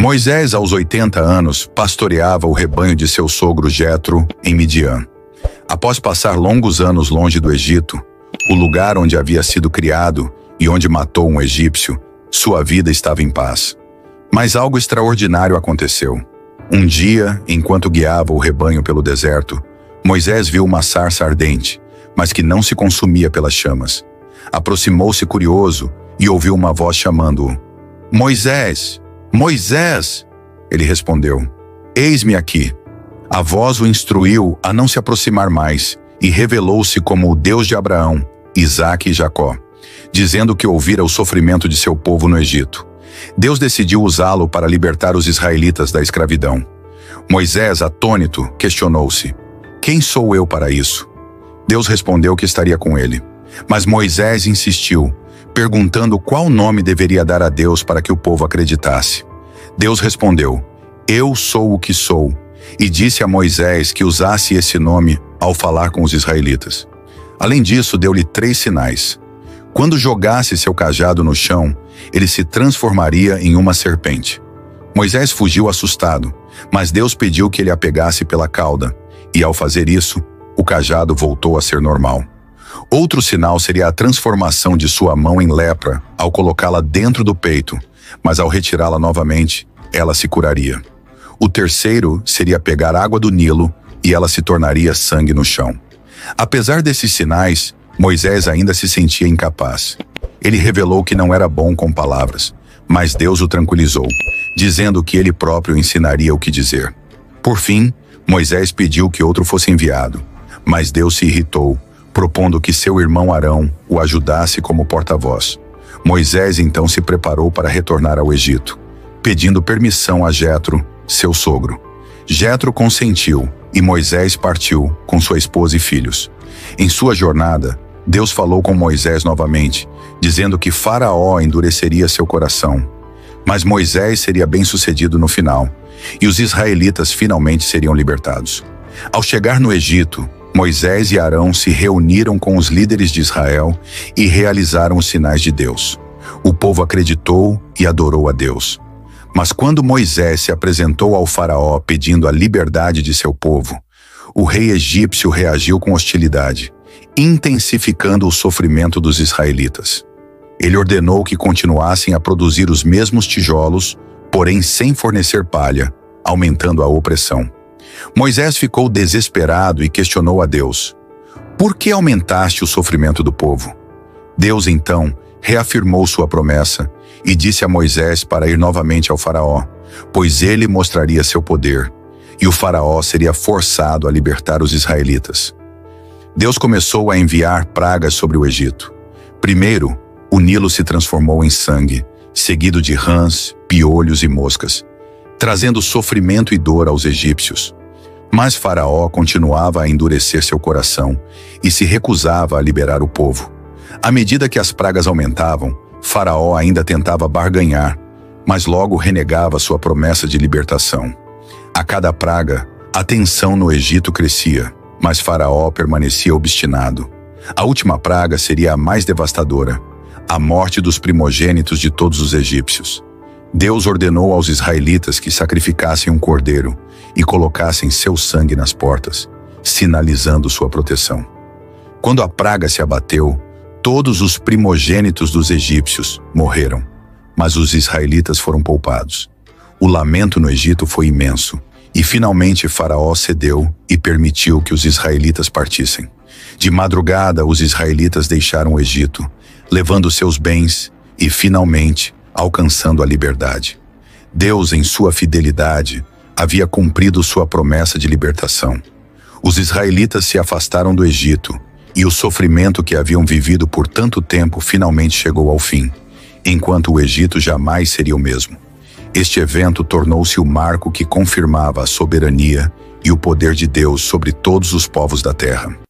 Moisés, aos 80 anos, pastoreava o rebanho de seu sogro Jetro em Midian. Após passar longos anos longe do Egito, o lugar onde havia sido criado e onde matou um egípcio, sua vida estava em paz. Mas algo extraordinário aconteceu. Um dia, enquanto guiava o rebanho pelo deserto, Moisés viu uma sarça ardente, mas que não se consumia pelas chamas. Aproximou-se curioso e ouviu uma voz chamando-o. Moisés! Moisés! Ele respondeu, eis-me aqui. A voz o instruiu a não se aproximar mais e revelou-se como o Deus de Abraão, Isaque e Jacó, dizendo que ouvira o sofrimento de seu povo no Egito. Deus decidiu usá-lo para libertar os israelitas da escravidão. Moisés, atônito, questionou-se, quem sou eu para isso? Deus respondeu que estaria com ele. Mas Moisés insistiu, perguntando qual nome deveria dar a Deus para que o povo acreditasse. Deus respondeu, eu sou o que sou, e disse a Moisés que usasse esse nome ao falar com os israelitas. Além disso, deu-lhe 3 sinais. Quando jogasse seu cajado no chão, ele se transformaria em uma serpente. Moisés fugiu assustado, mas Deus pediu que ele a pegasse pela cauda, e ao fazer isso, o cajado voltou a ser normal. Outro sinal seria a transformação de sua mão em lepra ao colocá-la dentro do peito, mas ao retirá-la novamente, ela se curaria. O terceiro seria pegar água do Nilo e ela se tornaria sangue no chão. Apesar desses sinais, Moisés ainda se sentia incapaz. Ele revelou que não era bom com palavras, mas Deus o tranquilizou, dizendo que ele próprio ensinaria o que dizer. Por fim, Moisés pediu que outro fosse enviado, mas Deus se irritou, propondo que seu irmão Arão o ajudasse como porta-voz. Moisés então se preparou para retornar ao Egito, pedindo permissão a Jetro, seu sogro. Jetro consentiu e Moisés partiu com sua esposa e filhos. Em sua jornada, Deus falou com Moisés novamente, dizendo que Faraó endureceria seu coração. Mas Moisés seria bem-sucedido no final, e os israelitas finalmente seriam libertados. Ao chegar no Egito, Moisés e Arão se reuniram com os líderes de Israel e realizaram os sinais de Deus. O povo acreditou e adorou a Deus. Mas quando Moisés se apresentou ao faraó pedindo a liberdade de seu povo, o rei egípcio reagiu com hostilidade, intensificando o sofrimento dos israelitas. Ele ordenou que continuassem a produzir os mesmos tijolos, porém sem fornecer palha, aumentando a opressão. Moisés ficou desesperado e questionou a Deus, por que aumentaste o sofrimento do povo? Deus então reafirmou sua promessa e disse a Moisés para ir novamente ao faraó, pois ele mostraria seu poder, e o faraó seria forçado a libertar os israelitas. Deus começou a enviar pragas sobre o Egito. Primeiro, o Nilo se transformou em sangue, seguido de rãs, piolhos e moscas, trazendo sofrimento e dor aos egípcios. Mas Faraó continuava a endurecer seu coração e se recusava a liberar o povo. À medida que as pragas aumentavam, Faraó ainda tentava barganhar, mas logo renegava sua promessa de libertação. A cada praga, a tensão no Egito crescia, mas Faraó permanecia obstinado. A última praga seria a mais devastadora, a morte dos primogênitos de todos os egípcios. Deus ordenou aos israelitas que sacrificassem um cordeiro e colocassem seu sangue nas portas, sinalizando sua proteção. Quando a praga se abateu, todos os primogênitos dos egípcios morreram, mas os israelitas foram poupados. O lamento no Egito foi imenso, e finalmente Faraó cedeu e permitiu que os israelitas partissem. De madrugada, os israelitas deixaram o Egito, levando seus bens e, finalmente, alcançando a liberdade. Deus, em sua fidelidade, havia cumprido sua promessa de libertação. Os israelitas se afastaram do Egito, e o sofrimento que haviam vivido por tanto tempo finalmente chegou ao fim, enquanto o Egito jamais seria o mesmo. Este evento tornou-se o marco que confirmava a soberania e o poder de Deus sobre todos os povos da terra.